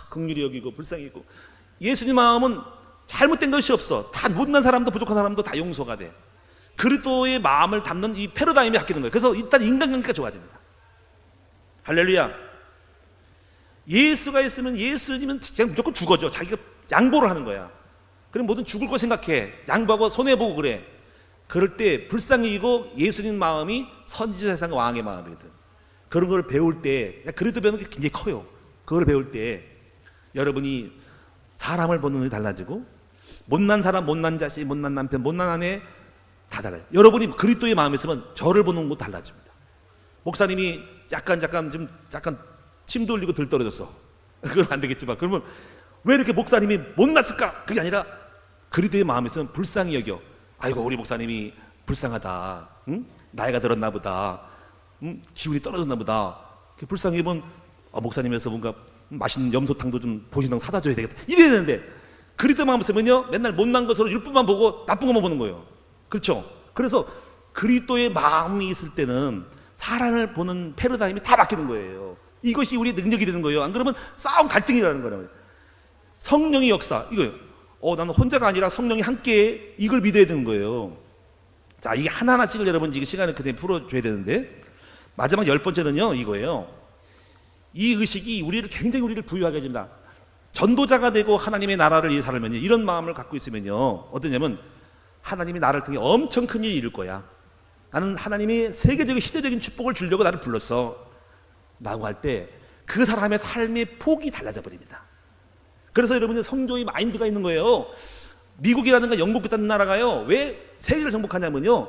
긍휼히 여기고 불쌍히 여기고, 예수님 마음은 잘못된 것이 없어. 다 못난 사람도 부족한 사람도 다 용서가 돼. 그리스도의 마음을 담는 이 패러다임이 바뀌는 거예요. 그래서 일단 인간관계가 좋아집니다. 할렐루야. 예수가 있으면 예수님은 그냥 무조건 죽어줘. 자기가 양보를 하는 거야. 그럼 뭐든 죽을 거 생각해. 양보하고 손해보고 그래. 그럴 때 불쌍히 여기고 예수님 마음이 선지자 세상 왕의 마음이거든. 그런 걸 배울 때, 그리스도 배우는 게 굉장히 커요. 그걸 배울 때 여러분이 사람을 보는 눈이 달라지고, 못난 사람, 못난 자식, 못난 남편, 못난 아내 다 달라요. 여러분이 그리스도의 마음이 있으면 저를 보는 것도 달라집니다. 목사님이 약간 침도 흘리고 들 떨어졌어. 그건 안 되겠지만, 그러면 왜 이렇게 목사님이 못났을까? 그게 아니라 그리스도의 마음이 있으면 불쌍히 여겨. 아이고, 우리 목사님이 불쌍하다. 응? 나이가 들었나 보다. 응? 기운이 떨어졌나 보다. 불쌍히 보면 목사님에서 뭔가 맛있는 염소탕도 좀 보신당 사다 줘야 되겠다. 이래야 되는데, 그리스도 마음 있으면요, 맨날 못난 것으로 율법만 보고 나쁜 것만 보는 거예요. 그렇죠? 그래서 그리스도의 마음이 있을 때는 사람을 보는 패러다임이 다 바뀌는 거예요. 이것이 우리의 능력이 되는 거예요. 안 그러면 싸움, 갈등이라는 거예요. 성령의 역사, 이거예요. 나는 혼자가 아니라 성령이 함께, 이걸 믿어야 되는 거예요. 자, 이게 하나하나씩을 여러분 이게 시간을 그대로 풀어줘야 되는데, 마지막 10번째는요, 이거예요. 이 의식이 굉장히 우리를 부유하게 해줍니다. 전도자가 되고 하나님의 나라를 위해 살면요, 이런 마음을 갖고 있으면요, 어떠냐면 하나님이 나를 통해 엄청 큰 일을 이룰 거야. 나는 하나님이 세계적인 시대적인 축복을 주려고 나를 불렀어 라고 할 때 그 사람의 삶의 폭이 달라져 버립니다. 그래서 여러분들 성조의 마인드가 있는 거예요. 미국이라든가 영국 같은 나라가요, 왜 세계를 정복하냐면요,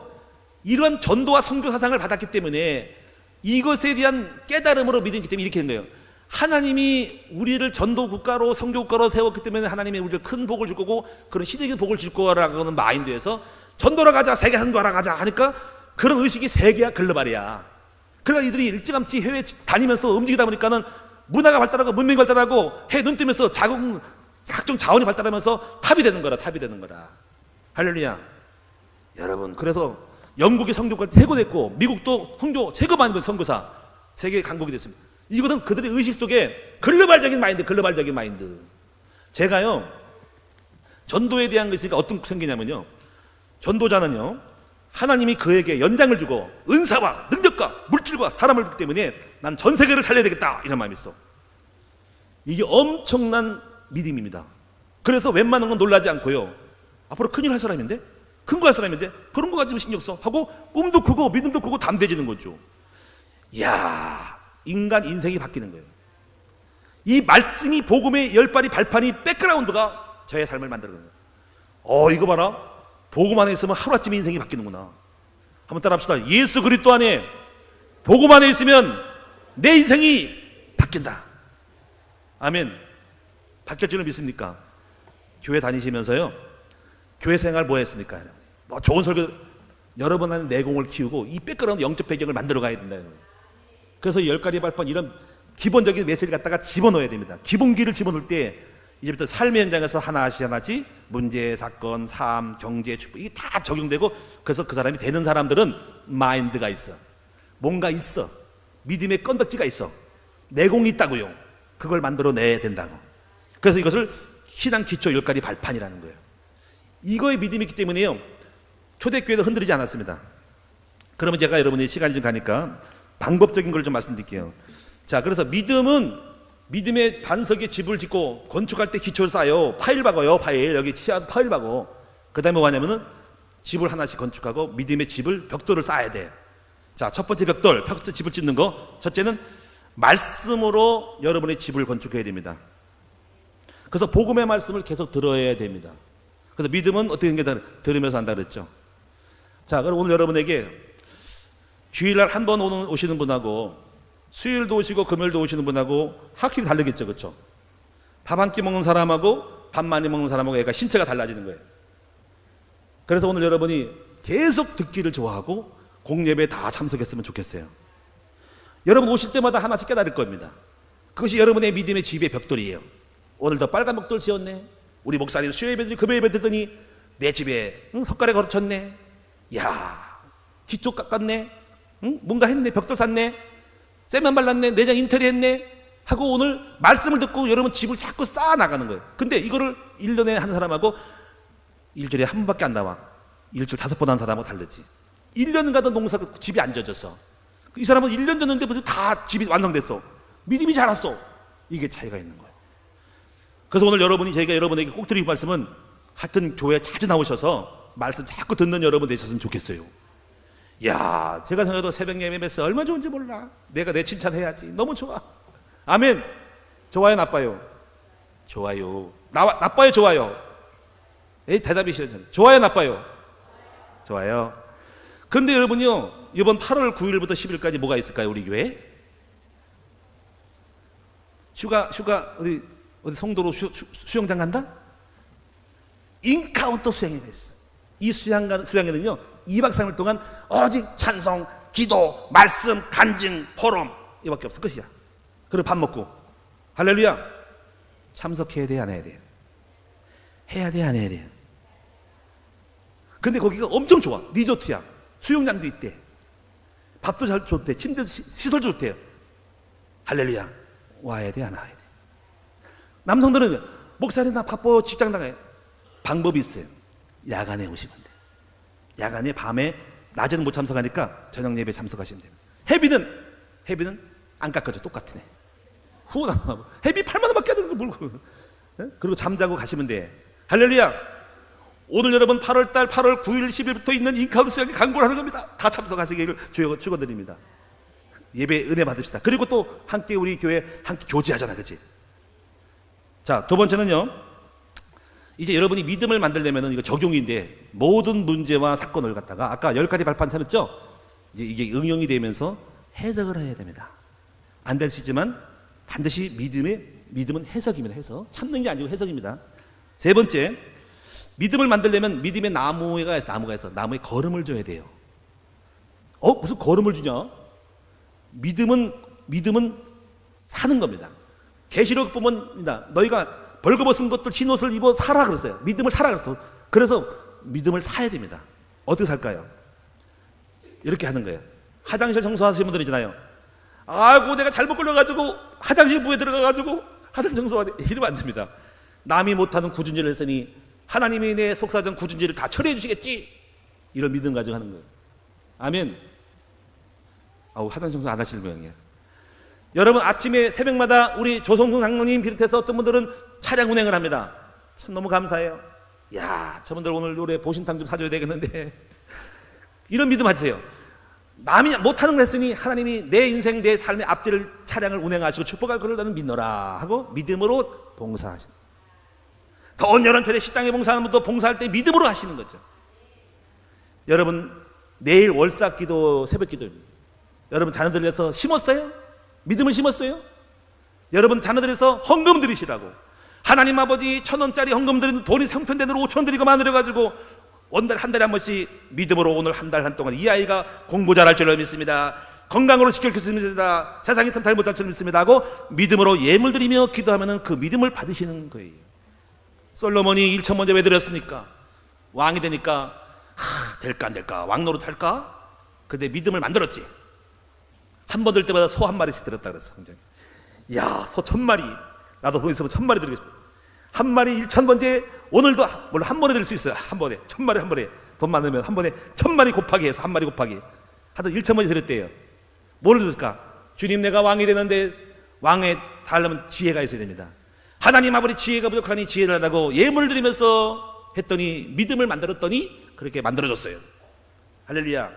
이런 전도와 선교 사상을 받았기 때문에, 이것에 대한 깨달음으로 믿었기 때문에 이렇게 된 거예요. 하나님이 우리를 전도 국가로, 선교 국가로 세웠기 때문에 하나님이 우리를 큰 복을 줄 거고, 그런 시대적인 복을 줄 거라고 하는 마인드에서 전도하러 가자, 세계 선교하러 가자 하니까 그런 의식이 세계야, 글로벌이야. 그러니까 이들이 일찌감치 해외 다니면서 움직이다 보니까는 문화가 발달하고 문명이 발달하고 해 눈 뜨면서 각종 자원이 발달하면서 탑이 되는 거라. 할렐루야. 여러분, 그래서 영국이 선교가 최고됐고, 미국도 선교 최고 많은 선교사, 세계 강국이 됐습니다. 이것은 그들의 의식 속에 글로벌적인 마인드. 제가요, 전도에 대한 것이 어떤 생기냐면요, 전도자는요, 하나님이 그에게 연장을 주고 은사와 능력과 물질과 사람을 주기 때문에 난 전 세계를 살려야 되겠다, 이런 마음이 있어. 이게 엄청난 믿음입니다. 그래서 웬만한 건 놀라지 않고요, 앞으로 큰일 할 사람인데, 큰 거 할 사람인데 그런 거 가지고 신경 써 하고 꿈도 크고 믿음도 크고 담대해지는 거죠. 이야, 인간 인생이 바뀌는 거예요. 이 말씀이, 복음의 열발이 발판이, 백그라운드가 저의 삶을 만드는 거예요. 이거 봐라, 복음 안에 있으면 하루아침에 인생이 바뀌는구나. 한번 따라합시다. 예수 그리스도 안에, 복음 안에 있으면 내 인생이 바뀐다. 아멘. 바뀔 줄을 믿습니까? 교회 다니시면서요, 교회 생활 뭐 했습니까? 좋은 설교, 여러분 안에 내공을 키우고 이 백그라운드 영적 배경을 만들어 가야 된다. 그래서 10가지 발판, 이런 기본적인 메시지를 갖다가 집어넣어야 됩니다. 기본기를 집어넣을 때 이제부터 삶의 현장에서 하나씩 문제, 사건, 삶, 경제, 축복, 이게 다 적용되고, 그래서 그 사람이 되는 사람들은 마인드가 있어. 뭔가 있어. 믿음의 건덕지가 있어. 내공이 있다고요. 그걸 만들어내야 된다고. 그래서 이것을 신앙 기초 10가지 발판이라는 거예요. 이거에 믿음이 있기 때문에요, 초대교회도 흔들리지 않았습니다. 그러면 제가 여러분의 시간이 좀 가니까 방법적인 걸 좀 말씀드릴게요. 자, 그래서 믿음의 반석에 집을 짓고 건축할 때 기초를 쌓아요. 파일 박아요. 여기 파일 박어. 그 다음에 뭐냐면은 집을 하나씩 건축하고 믿음의 집을, 벽돌을 쌓아야 돼. 자, 첫 번째 벽돌, 집을 짓는 거. 첫째는 말씀으로 여러분의 집을 건축해야 됩니다. 그래서 복음의 말씀을 계속 들어야 됩니다. 그래서 믿음은 어떻게 하는 게 들으면서 한다 그랬죠. 자, 그럼 오늘 여러분에게 주일날 한 번 오시는 분하고 수요일도 오시고 금요일도 오시는 분하고 확실히 다르겠죠. 그렇죠? 밥 한 끼 먹는 사람하고 밥 많이 먹는 사람하고 애가 신체가 달라지는 거예요. 그래서 오늘 여러분이 계속 듣기를 좋아하고 공예배에 다 참석했으면 좋겠어요. 여러분 오실 때마다 하나씩 깨달을 겁니다. 그것이 여러분의 믿음의 집의 벽돌이에요. 오늘도 빨간 벽돌 지었네. 우리 목사님 수요예배 금요예배 듣더니 내 집에 석가래 걸쳤네. 야, 뒤쪽 깎았네. 뭔가 했네. 벽돌 샀네. 쇠면 발랐네. 내장 인테리어 했네. 하고 오늘 말씀을 듣고 여러분 집을 자꾸 쌓아 나가는 거예요. 근데 이거를 1년에 하는 사람하고 일주일에 한 번밖에 안 나와. 일주일 5번 하는 사람하고 다르지. 1년 가던 농사가 집이 안 젖었어. 이 사람은 1년 졌는데 벌써 다 집이 완성됐어. 믿음이 자랐어. 이게 차이가 있는 거예요. 그래서 오늘 저희가 여러분에게 꼭 드리는 말씀은 하여튼 교회에 자주 나오셔서 말씀 자꾸 듣는 여러분 되셨으면 좋겠어요. 야, 제가 생각해도 새벽 예배에서 얼마나 좋은지 몰라. 내가 내 칭찬해야지. 너무 좋아. 아멘. 좋아요, 나빠요? 좋아요. 나빠요, 좋아요? 에이, 대답이 싫어요. 좋아요, 나빠요? 좋아요. 그런데 여러분요, 이번 8월 9일부터 10일까지 뭐가 있을까요, 우리 교회? 휴가, 우리 어디 송도로 수영장 간다? 인카운터 수양이 됐어. 이 수양회는요, 2박 3일 동안 오직 찬송, 기도, 말씀, 간증, 포럼, 이밖에 없어. 끝이야. 그리고 밥 먹고. 할렐루야. 참석해야 돼, 안 해야 돼? 해야 돼, 안 해야 돼? 근데 거기가 엄청 좋아. 리조트야. 수영장도 있대. 밥도 잘 좋대. 침대, 시설도 좋대요. 할렐루야. 와야 돼, 안 와야 돼? 남성들은 목사님 나 바빠요. 직장 나가요. 방법이 있어요. 야간에 오시면 돼. 야간에 밤에 낮에는 못 참석하니까 저녁 예배 참석하시면 됩니다. 회비는 안 깎아줘. 똑같네. 후원 안 하고. 회비 8만 원밖에 안 되는 거 물고. 그리고 잠자고 가시면 돼. 할렐루야. 오늘 여러분 8월달 8월 9일 10일부터 있는 인카운트 수양에 강구를 하는 겁니다. 다 참석하시기를 축원드립니다. 예배 은혜 받읍시다. 그리고 또 함께 우리 교회 함께 교제하잖아, 그렇지? 자, 두 번째는요. 이제 여러분이 믿음을 만들려면 이거 적용인데 모든 문제와 사건을 갖다가 아까 10가지 발판 찾았죠? 이제 이게 응용이 되면서 해석을 해야 됩니다. 안 될 수 있지만 반드시 믿음은 해석입니다. 해석. 참는 게 아니고 해석입니다. 세 번째, 믿음을 만들려면 믿음의 나무가 있어. 나무에 거름을 줘야 돼요. 무슨 거름을 주냐? 믿음은 사는 겁니다. 계시록 보면입니다. 너희가 벌거벗은 것들 흰 옷을 입어 살아 그랬어요. 믿음을 살아 그랬어. 그래서 믿음을 사야 됩니다. 어떻게 살까요? 이렇게 하는 거예요. 화장실 청소하시는 분들 있잖아요. 아이고 내가 잘못 걸려가지고 화장실 부에 들어가가지고 화장실 청소하네. 이러면 안 됩니다. 남이 못하는 굳은 일을 했으니 하나님이 내 속사정 굳은 일을 다 처리해 주시겠지. 이런 믿음 가지고 하는 거예요. 아멘. 화장실 청소 안 하시는 모양이에요. 여러분 아침에 새벽마다 우리 조성순 장로님 비롯해서 어떤 분들은 차량 운행을 합니다. 참 너무 감사해요. 야, 저분들 오늘 노래 보신탕 좀 사줘야 되겠는데. 이런 믿음 하세요. 남이 못하는 걸 했으니 하나님이 내 인생 내 삶의 앞뒤를 차량을 운행하시고 축복할 것을 나는 믿노라 하고 믿음으로 봉사하시는. 더운 여름철에 식당에 봉사하는 분도 봉사할 때 믿음으로 하시는 거죠. 여러분 내일 월삭기도 새벽기도입니다. 여러분 자녀들 위해서 심었어요? 믿음을 심었어요? 여러분 자녀들에서 헌금 드리시라고. 하나님 아버지 1,000원짜리 헌금 드리는 돈이 형편대로 5,000원 드리고 만들어가지고 한 달에 한 번씩 믿음으로 오늘 한 달 한 동안 이 아이가 공부 잘할 줄 믿습니다. 건강으로 지킬 수 있습니다. 세상이 틈타지 못할 줄 믿습니다 하고 믿음으로 예물 드리며 기도하면 그 믿음을 받으시는 거예요. 솔로몬이 1천 먼저 왜 드렸습니까? 왕이 되니까 될까 안 될까? 왕노릇 할까? 근데 믿음을 만들었지. 한 번 들 때마다 소 한 마리씩 들었다 그랬어. 야, 소 1,000마리. 나도 돈 있으면 1,000마리 드리고 싶어. 한 마리 1,000번째 오늘도 물론 한 번에 드릴 수 있어요. 한 번에 1,000마리 한 번에 돈 많으면 한 번에 1,000마리 곱하기 해서 한 마리 곱하기 하여튼 1,000번째 드렸대요. 뭘 드릴까? 주님 내가 왕이 되는데 왕에 달려면 지혜가 있어야 됩니다. 하나님 아버지 지혜가 부족하니 지혜를 하라고 예물을 드리면서 했더니 믿음을 만들었더니 그렇게 만들어졌어요. 할렐루야.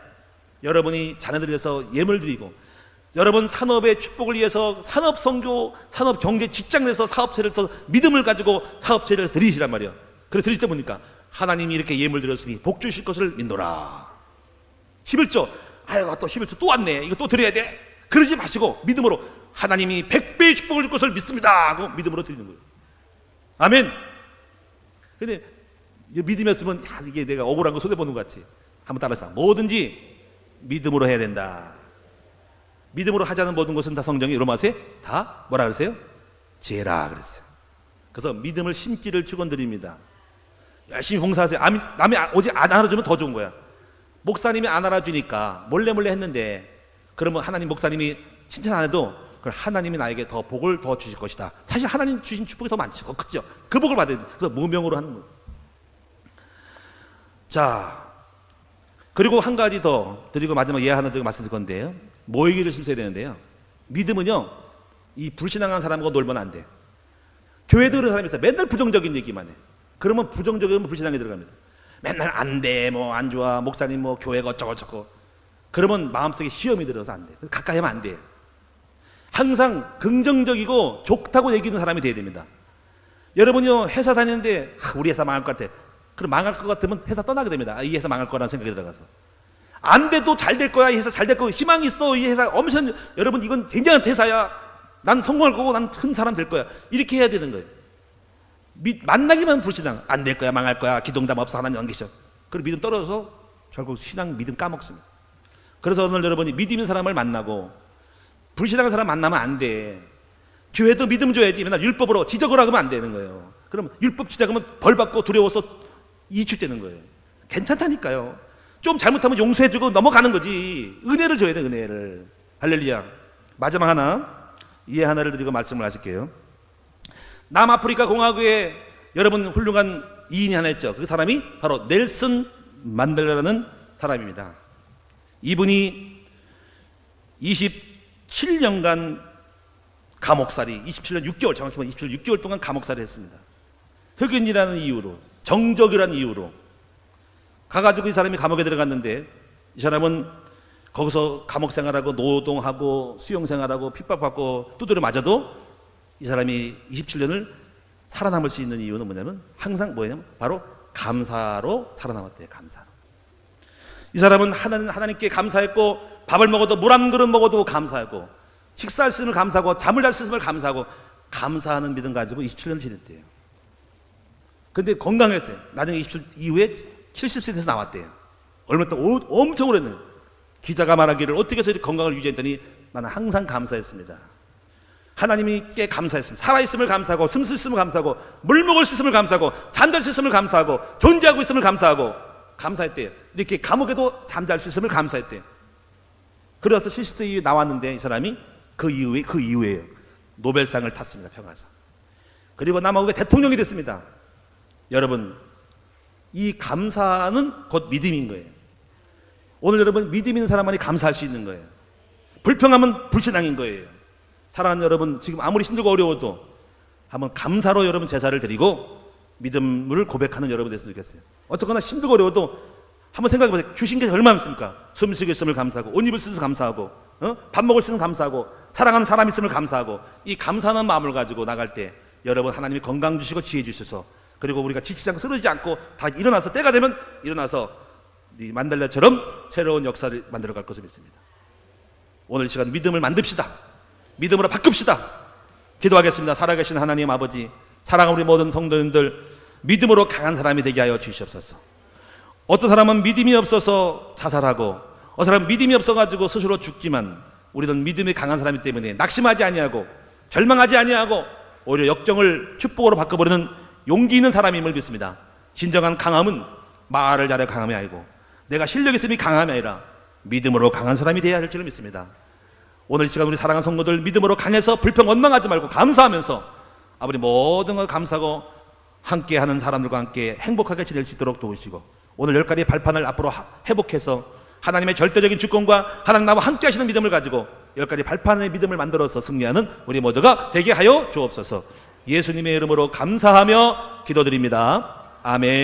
여러분이 자녀들을 위해서 예물 드리고, 여러분 산업의 축복을 위해서 산업 선교, 산업 경제 직장 내에서 사업체를 써서 믿음을 가지고 사업체를 드리시란 말이에요. 그래서 드릴 때 보니까 하나님이 이렇게 예물 드렸으니 복 주실 것을 믿노라. 11조, 아이고 또 11조 또 왔네, 이거 또 드려야 돼. 그러지 마시고 믿음으로 하나님이 100배의 축복을 줄 것을 믿습니다 하고 믿음으로 드리는 거예요. 아멘. 근데 믿음이었으면 이게 내가 억울한 거 손해보는 것 같지. 한번 따라서 뭐든지 믿음으로 해야 된다. 믿음으로 하지 않은 모든 것은 다 성경이 로마서에 다 뭐라 그랬어요? 지혜라 그랬어요. 그래서 믿음을 심기를 축원드립니다. 열심히 봉사하세요. 남이 오직 안 알아주면 더 좋은 거야. 목사님이 안 알아주니까 몰래 했는데, 그러면 하나님 목사님이 칭찬 안 해도 그걸 하나님이 나에게 더 복을 더 주실 것이다. 사실 하나님 주신 축복이 더 많지, 더 크죠. 그 복을 받아야 돼. 그래서 무명으로 하는 거예요. 자, 그리고 한 가지 더 드리고 마지막 예화 하나 드리고 말씀드릴 건데요. 모이기를 심어야 되는데요. 믿음은요, 이 불신앙한 사람과 놀면 안 돼. 교회 들은 사람이 있어요. 맨날 부정적인 얘기만 해. 그러면 부정적이면 불신앙에 들어갑니다. 맨날 안 돼, 뭐 안 좋아, 목사님 뭐 교회가 어쩌고 그러면 마음속에 시험이 들어서 안 돼. 가까이 하면 안 돼. 항상 긍정적이고 좋다고 얘기하는 사람이 돼야 됩니다. 여러분이요, 회사 다니는데 우리 회사 망할 것 같아. 그럼 망할 것 같으면 회사 떠나게 됩니다. 이 회사 망할 거라는 생각이 들어가서. 안 돼도 잘 될 거야, 이 회사 잘 될 거야, 희망이 있어, 이 회사 엄청, 여러분 이건 굉장한 대사야, 난 성공할 거고 난 큰 사람 될 거야, 이렇게 해야 되는 거예요. 만나기만 불신앙, 안 될 거야, 망할 거야, 기동담 없어, 하나님 안 계셔. 그리고 믿음 떨어져서 결국 신앙 믿음 까먹습니다. 그래서 오늘 여러분이 믿음 있는 사람을 만나고 불신앙한 사람 만나면 안 돼. 교회도 믿음 줘야지. 맨날 율법으로 지적을 하면 안 되는 거예요. 그럼 율법 지적하면 벌 받고 두려워서 이축되는 거예요. 괜찮다니까요. 좀 잘못하면 용서해주고 넘어가는 거지. 은혜를 줘야 돼, 은혜를. 할렐루야. 마지막 하나, 이해 하나를 드리고 말씀을 하실게요. 남아프리카 공화국에 여러분 훌륭한 이인이 하나 있죠. 그 사람이 바로 넬슨 만델라라는 사람입니다. 이분이 27년간 감옥살이, 27년 6개월, 정확히 말하면 27년 6개월 동안 감옥살이 했습니다. 흑인이라는 이유로, 정적이라는 이유로 가가지고 이 사람이 감옥에 들어갔는데, 이 사람은 거기서 감옥 생활하고 노동하고 수용 생활하고 핍박받고 두드려 맞아도 이 사람이 27년을 살아남을 수 있는 이유는 뭐냐면 항상 뭐냐면 바로 감사로 살아남았대요. 감사로. 이 사람은 하나님께 감사했고, 밥을 먹어도 물 한 그릇 먹어도 감사하고, 식사할 수 있음을 감사하고, 잠을 잘 수 있음을 감사하고, 감사하는 믿음 가지고 27년을 지냈대요. 근데 건강했어요. 나중에 27년 이후에 70세 돼서 나왔대요. 얼마 동안 엄청 오래는 기자가 말하기를 어떻게 해서 이렇게 건강을 유지했더니 나는 항상 감사했습니다. 하나님께 감사했습니다. 살아있음을 감사하고, 숨 쉴 수 있음을 감사하고, 물 먹을 수 있음을 감사하고, 잠잘 수 있음을 감사하고, 존재하고 있음을 감사하고, 감사했대요. 이렇게 감옥에도 잠잘 수 있음을 감사했대요. 그래서 70세 이후에 나왔는데 이 사람이 그 이후에 노벨상을 탔습니다. 평화상. 그리고 남아국의 대통령이 됐습니다. 여러분, 이 감사는 곧 믿음인 거예요. 오늘 여러분 믿음 있는 사람만이 감사할 수 있는 거예요. 불평하면 불신앙인 거예요. 사랑하는 여러분, 지금 아무리 힘들고 어려워도 한번 감사로 여러분 제사를 드리고 믿음을 고백하는 여러분 됐으면 좋겠어요. 어쨌거나 힘들고 어려워도 한번 생각해 보세요. 주신 게 얼마나 있습니까? 숨 쉬고 있음을 감사하고, 옷 입을 수 있음을 감사하고, 밥 먹을 수 있음을 감사하고, 사랑하는 사람 있음을 감사하고, 이 감사하는 마음을 가지고 나갈 때 여러분 하나님이 건강 주시고 지혜 주셔서, 그리고 우리가 지치지 않고 쓰러지지 않고 다 일어나서 때가 되면 일어나서 이 만델라처럼 새로운 역사를 만들어갈 것을 믿습니다. 오늘 이 시간 믿음을 만듭시다. 믿음으로 바꿉시다. 기도하겠습니다. 살아계신 하나님 아버지, 사랑하는 우리 모든 성도님들, 믿음으로 강한 사람이 되게 하여 주시옵소서. 어떤 사람은 믿음이 없어서 자살하고, 어떤 사람은 믿음이 없어가지고 스스로 죽지만, 우리는 믿음이 강한 사람이기 때문에 낙심하지 아니하고 절망하지 아니하고 오히려 역정을 축복으로 바꿔버리는 용기 있는 사람임을 믿습니다. 진정한 강함은 말을 잘해 강함이 아니고, 내가 실력 있음이 강함이 아니라 믿음으로 강한 사람이 되어야 할 줄을 믿습니다. 오늘 이 시간 우리 사랑하는 성도들 믿음으로 강해서 불평 원망하지 말고 감사하면서 아버지 모든 걸 감사하고 함께하는 사람들과 함께 행복하게 지낼 수 있도록 도우시고, 오늘 10가지 발판을 앞으로 회복해서 하나님의 절대적인 주권과 하나님 나와 함께 하시는 믿음을 가지고 10가지 발판의 믿음을 만들어서 승리하는 우리 모두가 되게 하여 주옵소서. 예수님의 이름으로 감사하며 기도드립니다. 아멘.